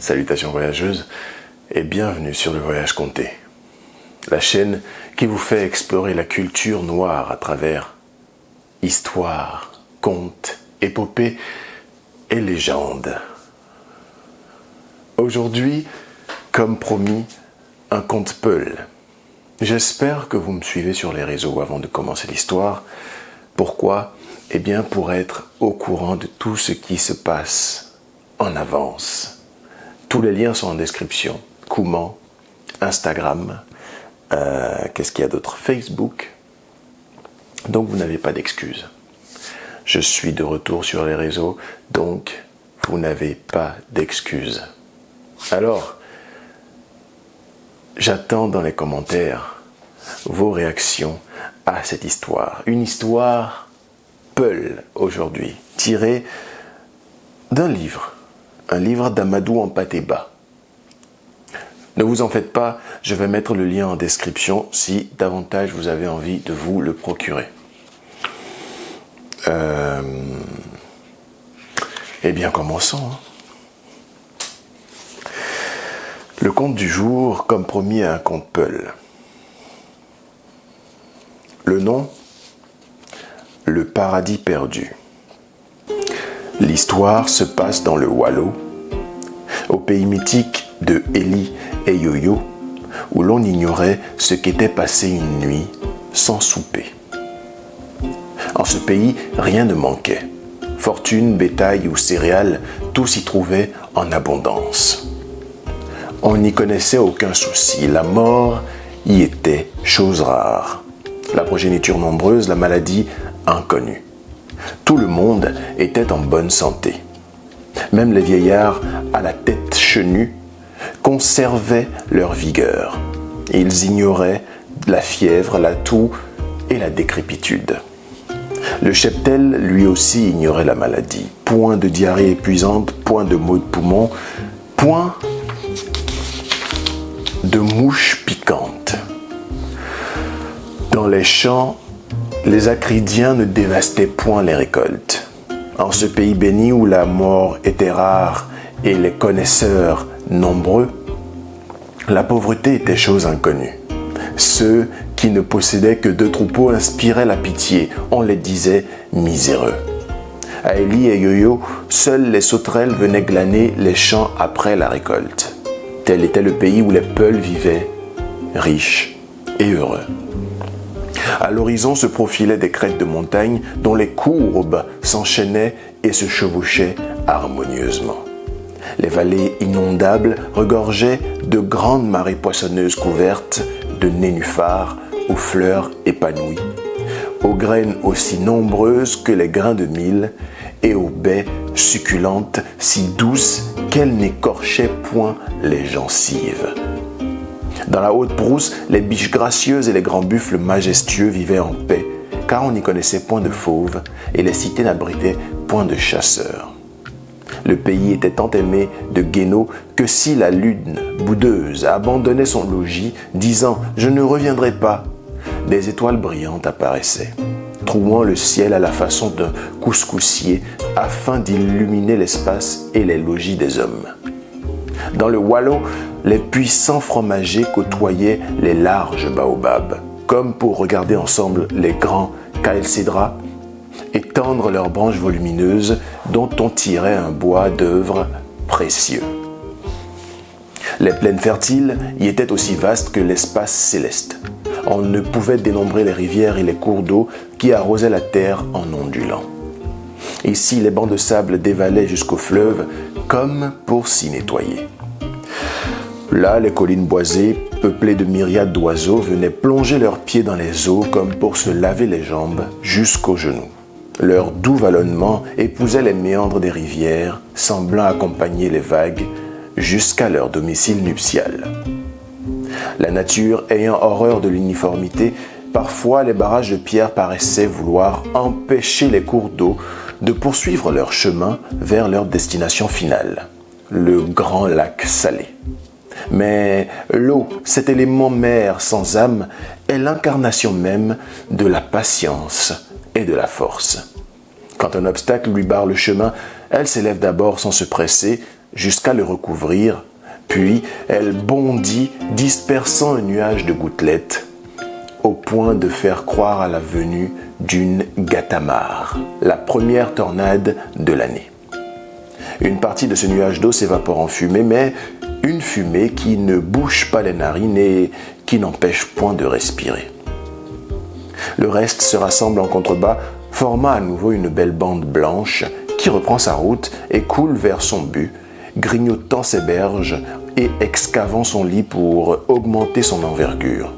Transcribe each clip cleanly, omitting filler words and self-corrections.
Salutations voyageuses et bienvenue sur Le Voyage Conté, la chaîne qui vous fait explorer la culture noire à travers histoire, contes, épopées et légendes. Aujourd'hui, comme promis, un conte Peul. J'espère que vous me suivez sur les réseaux avant de commencer l'histoire. Pourquoi ? Eh bien pour être au courant de tout ce qui se passe en avance. Tous les liens sont en description. Kouman, Instagram, qu'est-ce qu'il y a d'autre ? Facebook. Donc vous n'avez pas d'excuses. Je suis de retour sur les réseaux, donc vous n'avez pas d'excuses. Alors, j'attends dans les commentaires vos réactions à cette histoire. Une histoire Peul aujourd'hui, tirée d'un livre. Un livre d'Amadou Hampâté-Bâ. Ne vous en faites pas, je vais mettre le lien en description si davantage vous avez envie de vous le procurer. Eh bien, commençons. Le conte du jour, comme promis, est un conte Peul. Le nom ? Le paradis perdu. L'histoire se passe dans le Waalo, au pays mythique de Eli et Yoyo, où l'on ignorait ce qu'était passé une nuit sans souper. En ce pays, rien ne manquait. Fortune, bétail ou céréales, tout s'y trouvait en abondance. On n'y connaissait aucun souci. La mort y était chose rare. La progéniture nombreuse, la maladie inconnue. Tout le monde était en bonne santé. Même les vieillards à la tête chenue conservaient leur vigueur. Ils ignoraient la fièvre, la toux et la décrépitude. Le cheptel, lui aussi, ignorait la maladie. Point de diarrhée épuisante, point de maux de poumon, point de mouches piquantes. Dans les champs, les Acridiens ne dévastaient point les récoltes. En ce pays béni où la mort était rare et les connaisseurs nombreux, la pauvreté était chose inconnue. Ceux qui ne possédaient que 2 troupeaux inspiraient la pitié, on les disait miséreux. À Eli et Yoyo, seules les sauterelles venaient glaner les champs après la récolte. Tel était le pays où les Peuls vivaient, riches et heureux. À l'horizon se profilaient des crêtes de montagne dont les courbes s'enchaînaient et se chevauchaient harmonieusement. Les vallées inondables regorgeaient de grandes marées poissonneuses couvertes de nénuphars aux fleurs épanouies, aux graines aussi nombreuses que les grains de mil et aux baies succulentes si douces qu'elles n'écorchaient point les gencives. Dans la haute brousse, les biches gracieuses et les grands buffles majestueux vivaient en paix, car on n'y connaissait point de fauves et les cités n'abritaient point de chasseurs. Le pays était tant aimé de Guéno que si la lune boudeuse abandonnait son logis, disant « Je ne reviendrai pas », des étoiles brillantes apparaissaient, trouant le ciel à la façon d'un couscoussier afin d'illuminer l'espace et les logis des hommes. Dans le Waalo, les puissants fromagers côtoyaient les larges baobabs, comme pour regarder ensemble les grands caelcédras étendre leurs branches volumineuses dont on tirait un bois d'œuvre précieux. Les plaines fertiles y étaient aussi vastes que l'espace céleste. On ne pouvait dénombrer les rivières et les cours d'eau qui arrosaient la terre en ondulant. Ici, les bancs de sable dévalaient jusqu'au fleuve comme pour s'y nettoyer. Là, les collines boisées, peuplées de myriades d'oiseaux, venaient plonger leurs pieds dans les eaux comme pour se laver les jambes jusqu'aux genoux. Leur doux vallonnement épousait les méandres des rivières, semblant accompagner les vagues jusqu'à leur domicile nuptial. La nature ayant horreur de l'uniformité, parfois les barrages de pierre paraissaient vouloir empêcher les cours d'eau de poursuivre leur chemin vers leur destination finale, le grand lac salé. Mais l'eau, cet élément mère sans âme, est l'incarnation même de la patience et de la force. Quand un obstacle lui barre le chemin, elle s'élève d'abord sans se presser, jusqu'à le recouvrir, puis elle bondit, dispersant un nuage de gouttelettes, au point de faire croire à la venue d'une Gatamar, la première tornade de l'année. Une partie de ce nuage d'eau s'évapore en fumée, mais une fumée qui ne bouche pas les narines et qui n'empêche point de respirer. Le reste se rassemble en contrebas, formant à nouveau une belle bande blanche qui reprend sa route et coule vers son but, grignotant ses berges et excavant son lit pour augmenter son envergure.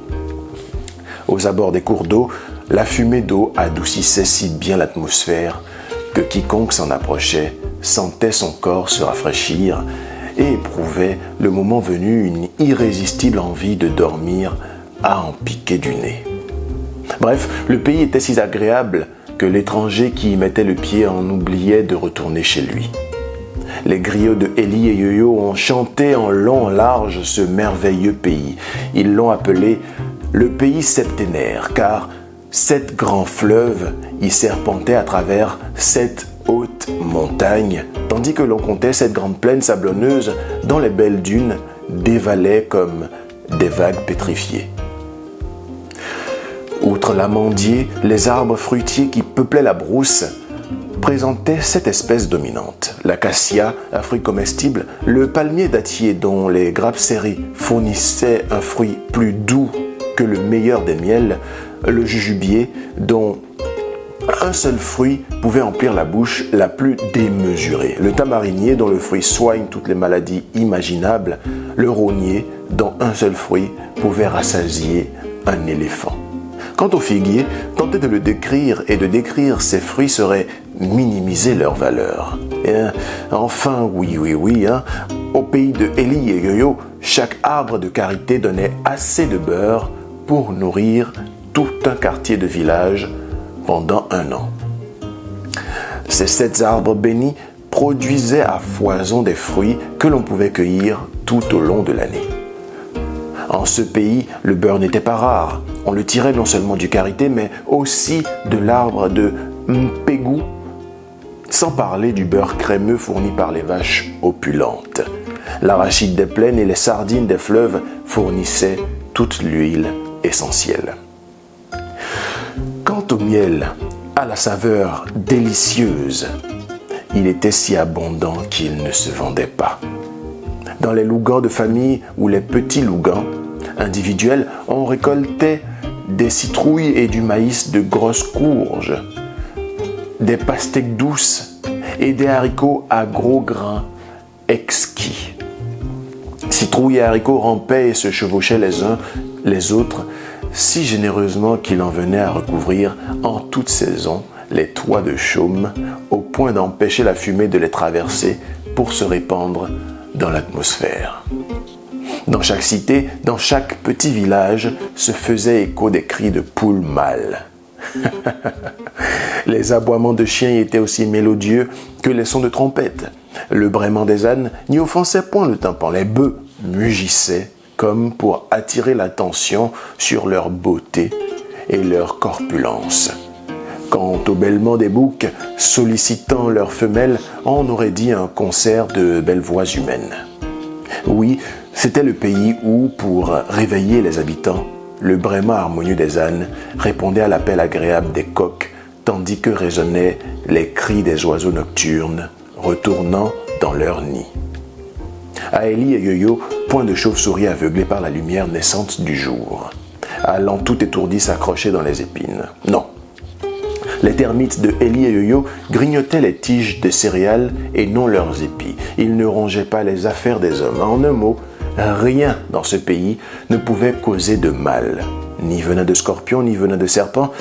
Aux abords des cours d'eau, la fumée d'eau adoucissait si bien l'atmosphère que quiconque s'en approchait sentait son corps se rafraîchir et éprouvait, le moment venu, une irrésistible envie de dormir à en piquer du nez. Bref, le pays était si agréable que l'étranger qui y mettait le pied en oubliait de retourner chez lui. Les griots de Élie et Yo-Yo ont chanté en long en large ce merveilleux pays. Ils l'ont appelé le pays septénaire, car 7 grands fleuves y serpentaient à travers 7 hautes montagnes, tandis que l'on comptait 7 grandes plaines sablonneuses dont les belles dunes dévalaient comme des vagues pétrifiées. Outre l'amandier, les arbres fruitiers qui peuplaient la brousse présentaient 7 espèces dominantes. L'acacia, un fruit comestible, le palmier dattier dont les grappes serrées fournissaient un fruit plus doux que le meilleur des miels, le jujubier dont un seul fruit pouvait emplir la bouche la plus démesurée, le tamarinier dont le fruit soigne toutes les maladies imaginables, le rognier dont un seul fruit pouvait rassasier un éléphant. Quant au figuier, tenter de le décrire et de décrire ses fruits serait minimiser leur valeur. Enfin, oui, au pays de Élie et Yo-Yo, chaque arbre de karité donnait assez de beurre pour nourrir tout un quartier de village pendant 1 an. Ces 7 arbres bénis produisaient à foison des fruits que l'on pouvait cueillir tout au long de l'année. En ce pays, le beurre n'était pas rare. On le tirait non seulement du karité, mais aussi de l'arbre de mpégou, sans parler du beurre crémeux fourni par les vaches opulentes. L'arachide des plaines et les sardines des fleuves fournissaient toute l'huile essentielle. Quant au miel, à la saveur délicieuse, il était si abondant qu'il ne se vendait pas. Dans les lougans de famille ou les petits lougans individuels, on récoltait des citrouilles et du maïs de grosses courges, des pastèques douces et des haricots à gros grains exquis. Citrouilles et haricots rampaient et se chevauchaient les uns les autres si généreusement qu'il en venait à recouvrir en toute saison les toits de chaume au point d'empêcher la fumée de les traverser pour se répandre dans l'atmosphère. Dans chaque cité, dans chaque petit village, se faisaient écho des cris de poules mâles. Les aboiements de chiens y étaient aussi mélodieux que les sons de trompette. Le braiement des ânes n'y offensait point le tympan. Les bœufs mugissaient comme pour attirer l'attention sur leur beauté et leur corpulence. Quant au bêlement des boucs sollicitant leurs femelles, on aurait dit un concert de belles voix humaines. Oui, c'était le pays où, pour réveiller les habitants, le braiement harmonieux des ânes répondait à l'appel agréable des coqs, tandis que résonnaient les cris des oiseaux nocturnes retournant dans leur nid. À Élie et Yo-Yo, point de chauve-souris aveuglé par la lumière naissante du jour, allant tout étourdi s'accrocher dans les épines. Non. Les termites de Élie et Yo-Yo grignotaient les tiges des céréales et non leurs épis. Ils ne rongeaient pas les affaires des hommes. En un mot, rien dans ce pays ne pouvait causer de mal. Ni venin de scorpion, ni venin de serpent,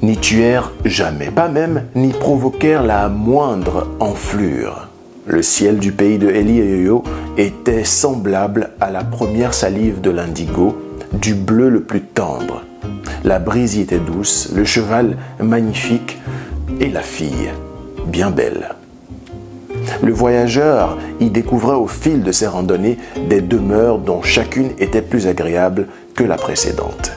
ni tuèrent jamais, pas même, ni provoquèrent la moindre enflure. Le ciel du pays de Élie et Yo-Yo était semblable à la première salive de l'indigo, du bleu le plus tendre. La brise y était douce, le cheval magnifique et la fille bien belle. Le voyageur y découvrait au fil de ses randonnées des demeures dont chacune était plus agréable que la précédente.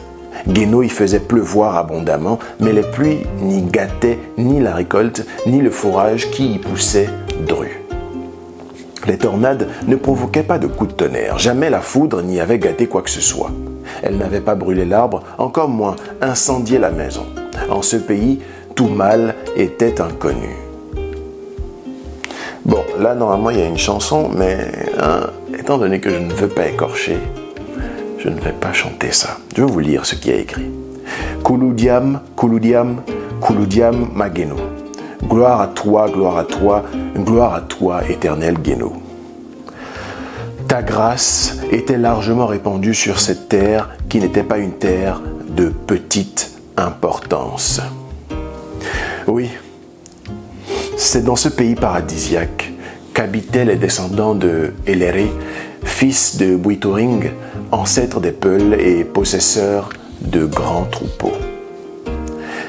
Guéno y faisait pleuvoir abondamment, mais les pluies n'y gâtaient ni la récolte, ni le fourrage qui y poussait dru. Les tornades ne provoquaient pas de coups de tonnerre, jamais la foudre n'y avait gâté quoi que ce soit. Elle n'avait pas brûlé l'arbre, encore moins incendié la maison. En ce pays, tout mal était inconnu. Bon, là, normalement, il y a une chanson, mais étant donné que je ne veux pas écorcher, je ne vais pas chanter ça. Je vais vous lire ce qui est écrit. Kuludiam, Kuludiam, Kuludiam Mageno. Gloire à toi, éternel Guéno. Ta grâce était largement répandue sur cette terre qui n'était pas une terre de petite importance. Oui, c'est dans ce pays paradisiaque qu'habitaient les descendants de Eléré, fils de Buitoring, ancêtre des Peuls et possesseurs de grands troupeaux.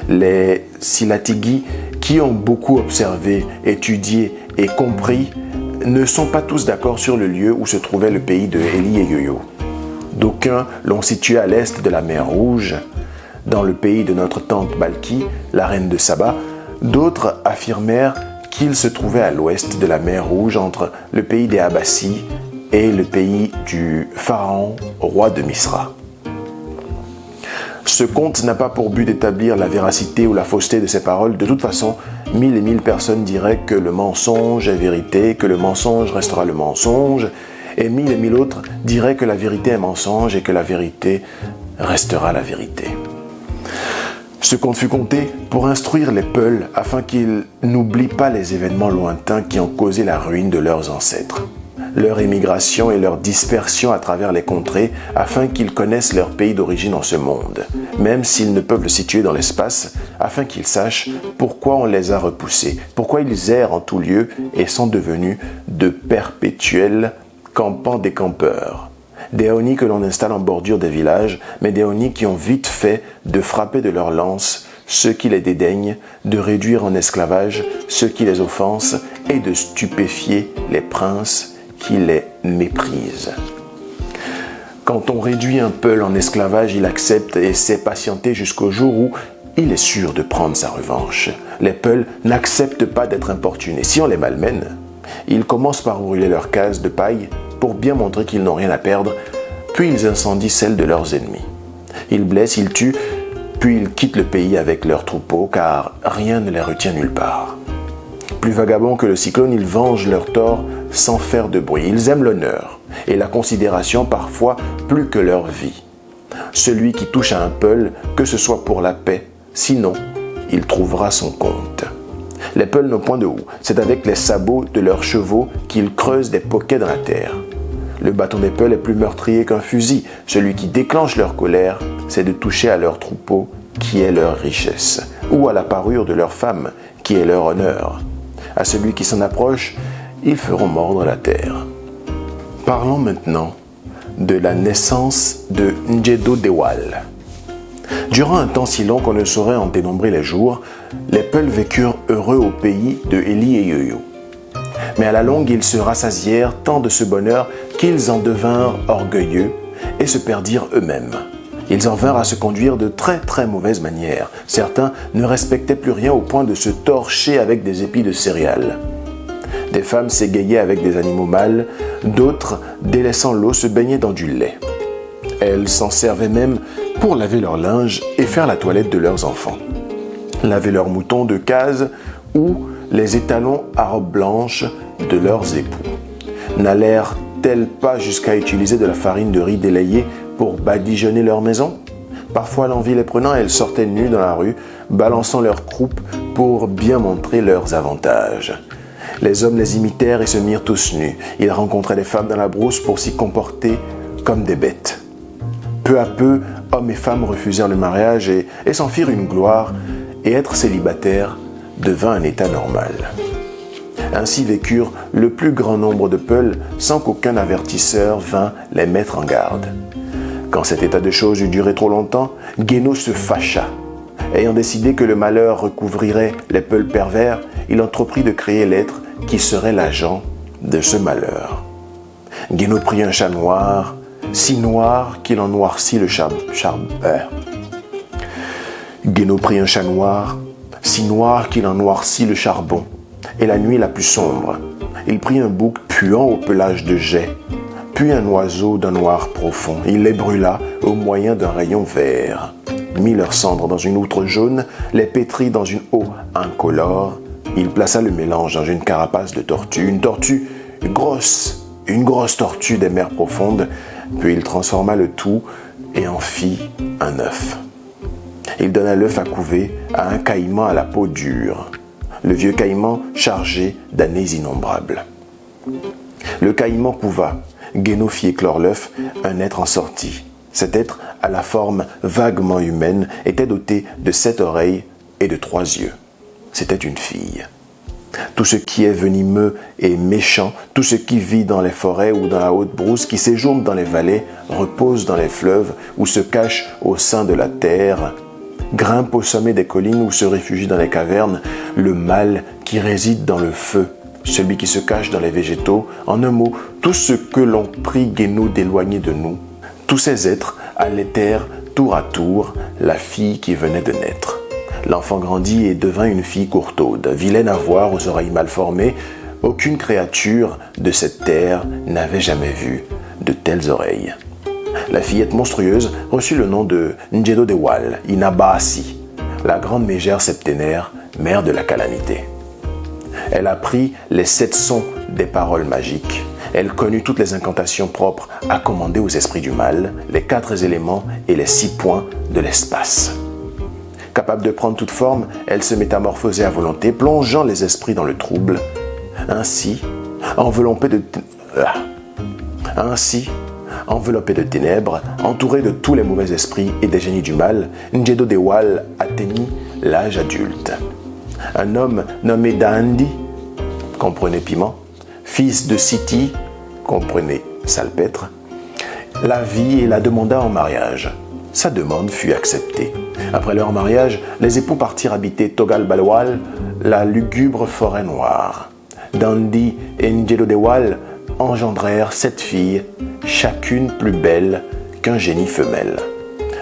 Les Silatigi, qui ont beaucoup observé, étudié et compris, ne sont pas tous d'accord sur le lieu où se trouvait le pays de Eli et Yoyo. D'aucuns l'ont situé à l'est de la mer Rouge, dans le pays de notre tante Balki, la reine de Saba. D'autres affirmèrent qu'il se trouvait à l'ouest de la mer Rouge, entre le pays des Abbassis et le pays du pharaon, roi de Misra. Ce conte n'a pas pour but d'établir la véracité ou la fausseté de ces paroles. De toute façon, 1000 et 1000 personnes diraient que le mensonge est vérité, que le mensonge restera le mensonge, et 1000 et 1000 autres diraient que la vérité est mensonge et que la vérité restera la vérité. Ce conte fut conté pour instruire les Peuls afin qu'ils n'oublient pas les événements lointains qui ont causé la ruine de leurs ancêtres, leur émigration et leur dispersion à travers les contrées, afin qu'ils connaissent leur pays d'origine en ce monde, même s'ils ne peuvent le situer dans l'espace, afin qu'ils sachent pourquoi on les a repoussés, pourquoi ils errent en tout lieu et sont devenus de perpétuels campants des campeurs. Des Oni que l'on installe en bordure des villages, mais des Oni qui ont vite fait de frapper de leurs lances ceux qui les dédaignent, de réduire en esclavage ceux qui les offensent et de stupéfier les princes qui les méprisent. Quand on réduit un Peul en esclavage, il accepte et sait patienter jusqu'au jour où il est sûr de prendre sa revanche. Les Peuls n'acceptent pas d'être importunés. Si on les malmène, ils commencent par brûler leurs cases de paille pour bien montrer qu'ils n'ont rien à perdre, puis ils incendient celles de leurs ennemis. Ils blessent, ils tuent, puis ils quittent le pays avec leurs troupeaux, car rien ne les retient nulle part. Plus vagabonds que le cyclone, ils vengent leurs torts sans faire de bruit. Ils aiment l'honneur et la considération parfois plus que leur vie. Celui qui touche à un Peul, que ce soit pour la paix, sinon il trouvera son compte. Les Peuls n'ont point de houe, c'est avec les sabots de leurs chevaux qu'ils creusent des poquets dans la terre. Le bâton des Peuls est plus meurtrier qu'un fusil. Celui qui déclenche leur colère, c'est de toucher à leur troupeau, qui est leur richesse, ou à la parure de leur femme, qui est leur honneur. À celui qui s'en approche, ils feront mordre la terre. Parlons maintenant de la naissance de Njedo Dewal. Durant un temps si long qu'on ne saurait en dénombrer les jours, les Peuls vécurent heureux au pays de Eli et Yoyo. Mais à la longue, ils se rassasièrent tant de ce bonheur qu'ils en devinrent orgueilleux et se perdirent eux-mêmes. Ils en vinrent à se conduire de très très mauvaises manières. Certains ne respectaient plus rien au point de se torcher avec des épis de céréales. Des femmes s'égayaient avec des animaux mâles, d'autres, délaissant l'eau, se baignaient dans du lait. Elles s'en servaient même pour laver leur linge et faire la toilette de leurs enfants. Laver leurs moutons de case ou les étalons à robe blanche de leurs époux. N'allèrent-elles pas jusqu'à utiliser de la farine de riz délayée pour badigeonner leur maison? Parfois, l'envie les prenant, elles sortaient nues dans la rue, balançant leurs croupes pour bien montrer leurs avantages. Les hommes les imitèrent et se mirent tous nus. Ils rencontraient des femmes dans la brousse pour s'y comporter comme des bêtes. Peu à peu, hommes et femmes refusèrent le mariage et s'en firent une gloire, et être célibataire devint un état normal. Ainsi vécurent le plus grand nombre de Peuls sans qu'aucun avertisseur vînt les mettre en garde. Quand cet état de choses eut duré trop longtemps, Guéno se fâcha. Ayant décidé que le malheur recouvrirait les Peuls pervers, il entreprit de créer l'être qui serait l'agent de ce malheur. Guéno prit un chat noir, si noir qu'il en noircit le Guéno prit un chat noir, si noir qu'il en noircit le charbon, et la nuit la plus sombre. Il prit un bouc puant au pelage de jet, puis un oiseau d'un noir profond. Il les brûla au moyen d'un rayon vert, mit leurs cendres dans une outre jaune, les pétrit dans une eau incolore. Il plaça le mélange dans une carapace de tortue, une grosse tortue des mers profondes, puis il transforma le tout et en fit un œuf. Il donna l'œuf à couver à un caïman à la peau dure, le vieux caïman chargé d'années innombrables. Le caïman couva, Guéno fit éclore l'œuf, un être en sortit. Cet être, à la forme vaguement humaine, était doté de 7 oreilles et de 3 yeux. C'était une fille. Tout ce qui est venimeux et méchant, tout ce qui vit dans les forêts ou dans la haute brousse, qui séjourne dans les vallées, repose dans les fleuves ou se cache au sein de la terre, grimpe au sommet des collines ou se réfugie dans les cavernes, le mal qui réside dans le feu, celui qui se cache dans les végétaux, en un mot, tout ce que l'on prie Guéno d'éloigner de nous, tous ces êtres allaitèrent tour à tour la fille qui venait de naître. L'enfant grandit et devint une fille courtaude, vilaine à voir, aux oreilles mal formées. Aucune créature de cette terre n'avait jamais vu de telles oreilles. La fillette monstrueuse reçut le nom de Ndjedo Dewal, Inabasi, la grande mégère septénaire, mère de la calamité. Elle apprit les 7 sons des paroles magiques. Elle connut toutes les incantations propres à commander aux esprits du mal, les 4 éléments et les 6 points de l'espace. Capable de prendre toute forme, elle se métamorphosait à volonté, plongeant les esprits dans le trouble. Ainsi, enveloppée de ténèbres, entourée de tous les mauvais esprits et des génies du mal, Ndjedo Dewal atteignit l'âge adulte. Un homme nommé Dandi, comprenez piment, fils de Siti, comprenez salpêtre, la vit et la demanda en mariage. Sa demande fut acceptée. Après leur mariage, les époux partirent habiter Togal Balwal, la lugubre forêt noire. Dandi et Ndjedo Dewal engendrèrent 7 filles, chacune plus belle qu'un génie femelle.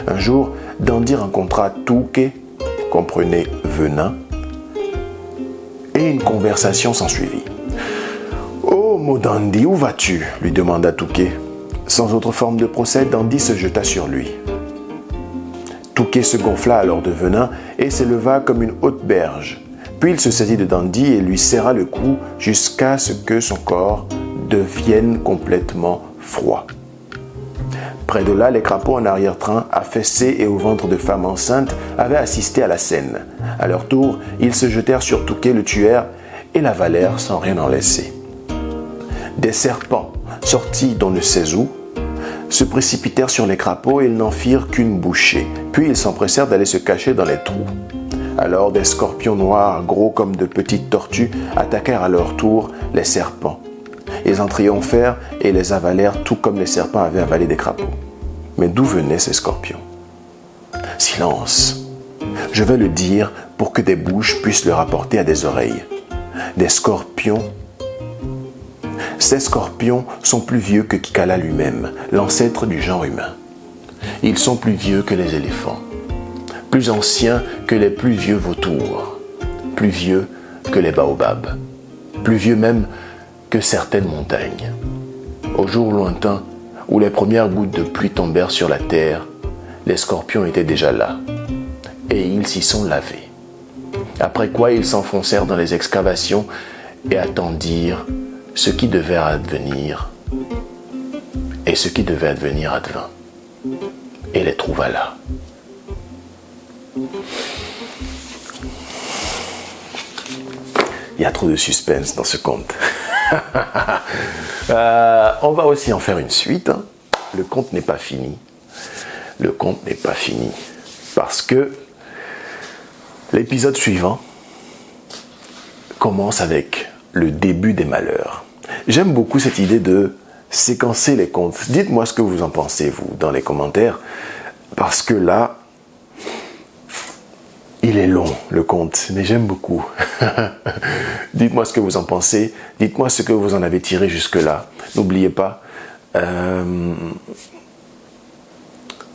Un jour, Dandi rencontra Touké, comprenez venin, et une conversation s'ensuivit. « Oh, mon Dandi, où vas-tu » lui demanda Touké. Sans autre forme de procès, Dandi se jeta sur lui. Touké se gonfla alors de venin et s'éleva comme une haute berge. Puis il se saisit de Dandi et lui serra le cou jusqu'à ce que son corps devienne complètement froid. Près de là, les crapauds en arrière-train, affaissés et au ventre de femmes enceintes, avaient assisté à la scène. À leur tour, ils se jetèrent sur Touké, le tuèrent, et l'avalèrent sans rien en laisser. Des serpents, sortis d'on ne sait où, se précipitèrent sur les crapauds et ils n'en firent qu'une bouchée. Puis ils s'empressèrent d'aller se cacher dans les trous. Alors des scorpions noirs, gros comme de petites tortues, attaquèrent à leur tour les serpents. Ils en triomphèrent et les avalèrent tout comme les serpents avaient avalé des crapauds. Mais d'où venaient ces scorpions ? Silence. Je vais le dire pour que des bouches puissent le rapporter à des oreilles. Des scorpions. Ces scorpions sont plus vieux que Kikala lui-même, l'ancêtre du genre humain. Ils sont plus vieux que les éléphants, plus anciens que les plus vieux vautours, plus vieux que les baobabs, plus vieux même que certaines montagnes. Au jour lointain où les premières gouttes de pluie tombèrent sur la terre, les scorpions étaient déjà là, et ils s'y sont lavés. Après quoi ils s'enfoncèrent dans les excavations et attendirent ce qui devait advenir, et ce qui devait advenir advint, et les trouva là. Il y a trop de suspense dans ce conte. On va aussi en faire une suite. Hein. Le conte n'est pas fini. Le conte n'est pas fini. Parce que l'épisode suivant commence avec le début des malheurs. J'aime beaucoup cette idée de séquencer les contes. Dites-moi ce que vous en pensez, vous, dans les commentaires. Parce que là, il est long, le conte, mais j'aime beaucoup. Dites-moi ce que vous en pensez. Dites-moi ce que vous en avez tiré jusque-là. N'oubliez pas,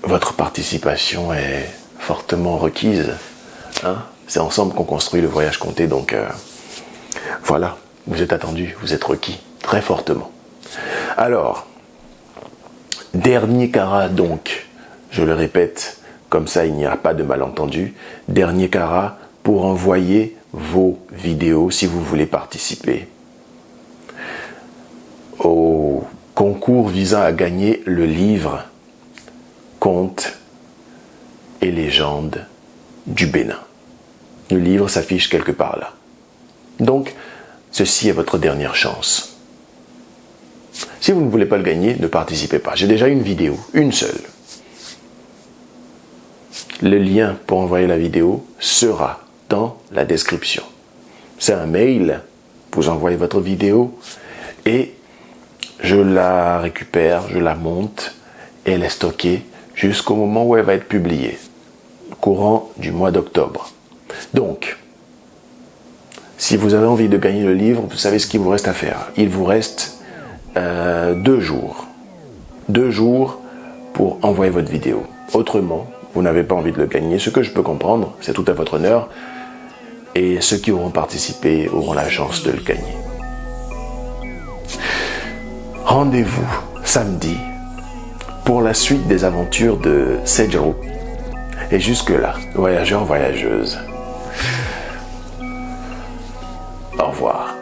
votre participation est fortement requise. Hein? C'est ensemble qu'on construit le voyage conté, donc voilà, vous êtes attendus, vous êtes requis. très fortement. Alors, dernier carat donc, je le répète, comme ça il n'y a pas de malentendu, dernier carat pour envoyer vos vidéos si vous voulez participer au concours visant à gagner le livre Contes et légendes du Bénin. Le livre s'affiche quelque part là. Donc, ceci est votre dernière chance. Si vous ne voulez pas le gagner, ne participez pas. J'ai déjà une vidéo, une seule. Le lien pour envoyer la vidéo sera dans la description. C'est un mail, vous envoyez votre vidéo et je la récupère, je la monte et elle est stockée jusqu'au moment où elle va être publiée, courant du mois d'octobre. Donc, si vous avez envie de gagner le livre, vous savez ce qu'il vous reste à faire. Il vous reste 2 jours. 2 jours pour envoyer votre vidéo. Autrement, vous n'avez pas envie de le gagner, ce que je peux comprendre, c'est tout à votre honneur. Et ceux qui auront participé auront la chance de le gagner. Rendez-vous samedi pour la suite des aventures de Sejro. Et jusque-là, voyageurs, voyageuses, au revoir.